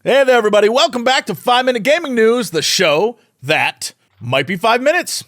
Hey there, everybody. Welcome back to 5 Minute Gaming News, the show that might be 5 minutes.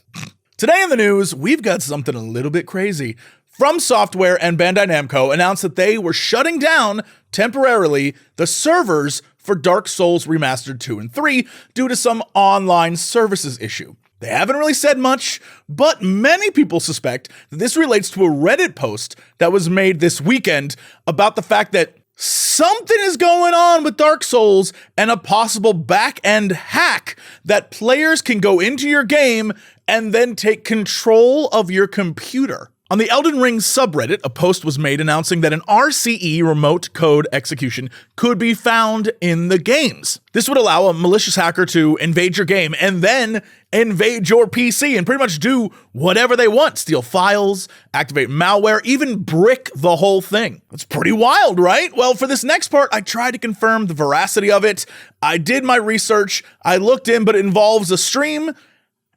Today in the news, we've got something a little bit crazy. From Software and Bandai Namco announced that they were shutting down temporarily the servers for Dark Souls Remastered 2 and 3 due to some online services issue. They haven't really said much, but many people suspect that this relates to a Reddit post that was made this weekend about the fact that something is going on with Dark Souls and a possible back-end hack that players can go into your game and then take control of your computer. On the Elden Ring subreddit, a post was made announcing that an RCE remote code execution could be found in the games. This would allow a malicious hacker to invade your game and then invade your PC and pretty much do whatever they want. Steal files, activate malware, even brick the whole thing. That's pretty wild, right? Well, for this next part, I tried to confirm the veracity of it. I did my research. I looked in, but it involves a stream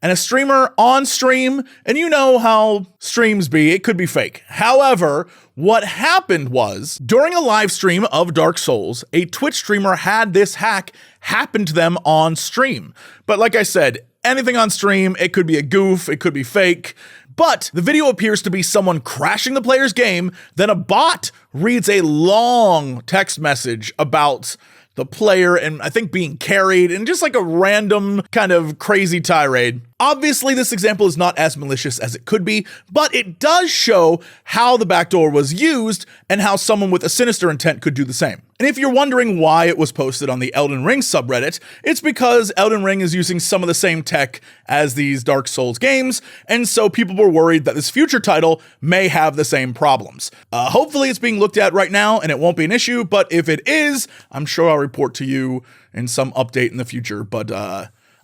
and a streamer on stream, and you know how streams be, it could be fake. However, what happened was, during a live stream of Dark Souls, a Twitch streamer had this hack happen to them on stream. But like I said, anything on stream, it could be a goof, it could be fake, but the video appears to be someone crashing the player's game, then a bot reads a long text message about the player and I think being carried and just like a random kind of crazy tirade. Obviously, this example is not as malicious as it could be, but it does show how the backdoor was used and how someone with a sinister intent could do the same. And if you're wondering why it was posted on the Elden Ring subreddit, it's because Elden Ring is using some of the same tech as these Dark Souls games, and so people were worried that this future title may have the same problems. Hopefully it's being looked at right now and it won't be an issue, but if it is, I'm sure I'll report to you in some update in the future, but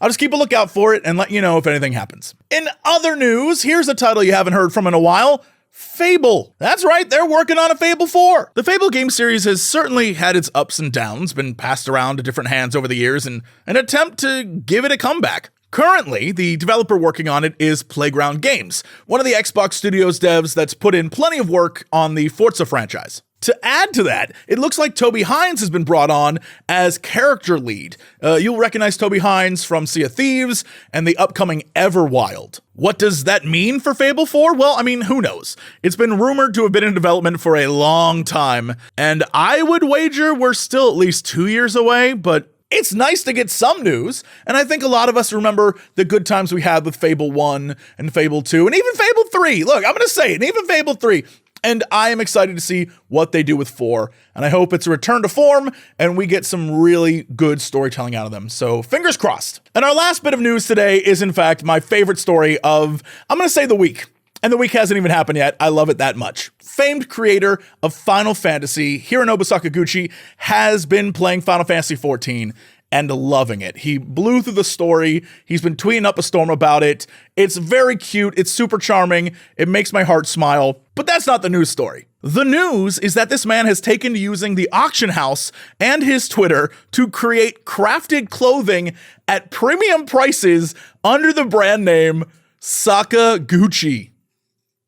I'll just keep a lookout for it and let you know if anything happens. In other news, here's a title you haven't heard from in a while. Fable. That's right, they're working on a Fable 4. The Fable game series has certainly had its ups and downs, been passed around to different hands over the years in an attempt to give it a comeback. Currently, the developer working on it is Playground Games, one of the Xbox Studios devs that's put in plenty of work on the Forza franchise. To add to that, it looks like Toby Hines has been brought on as character lead. You'll recognize Toby Hines from Sea of Thieves and the upcoming Everwild. What does that mean for Fable 4? Well, I mean, who knows? It's been rumored to have been in development for a long time, and I would wager we're still at least 2 years away, but it's nice to get some news, and I think a lot of us remember the good times we had with Fable 1 and Fable 2, and even Fable 3. Look, I'm gonna say it, and even Fable 3. And I am excited to see what they do with 4, and I hope it's a return to form and we get some really good storytelling out of them. So fingers crossed. And our last bit of news today is in fact my favorite story of, I'm gonna say the week. And the week hasn't even happened yet. I love it that much. Famed creator of Final Fantasy, Hironobu Sakaguchi, has been playing Final Fantasy XIV and loving it. He blew through the story. He's been tweeting up a storm about it. It's very cute. It's super charming. It makes my heart smile. But that's not the news story. The news is that this man has taken to using the auction house and his Twitter to create crafted clothing at premium prices under the brand name SAKKAGUCCI.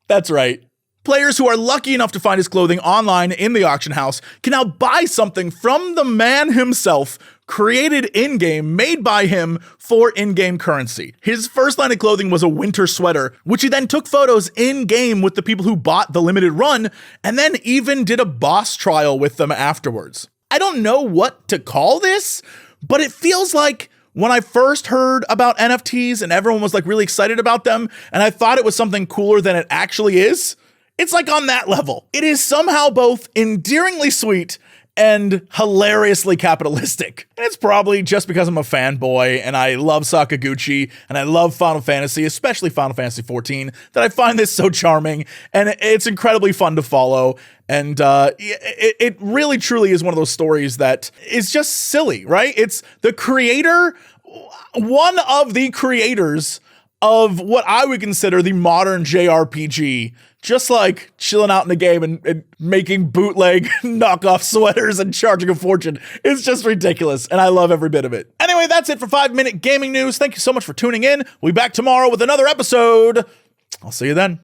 That's right. Players who are lucky enough to find his clothing online in the auction house can now buy something from the man himself, created in-game, made by him for in-game currency. His first line of clothing was a winter sweater, which he then took photos in-game with the people who bought the limited run, and then even did a boss trial with them afterwards. I don't know what to call this, but it feels like when I first heard about NFTs and everyone was like really excited about them, and I thought it was something cooler than it actually is, it's like on that level. It is somehow both endearingly sweet and hilariously capitalistic. And it's probably just because I'm a fanboy and I love Sakaguchi and I love Final Fantasy, especially Final Fantasy XIV, that I find this so charming and it's incredibly fun to follow. And it really truly is one of those stories that is just silly, right? It's the creator, one of the creators of what I would consider the modern JRPG, just like chilling out in the game and making bootleg knockoff sweaters and charging a fortune. It's just ridiculous, and I love every bit of it. Anyway, that's it for 5 Minute Gaming News. Thank you so much for tuning in. We'll be back tomorrow with another episode. I'll see you then.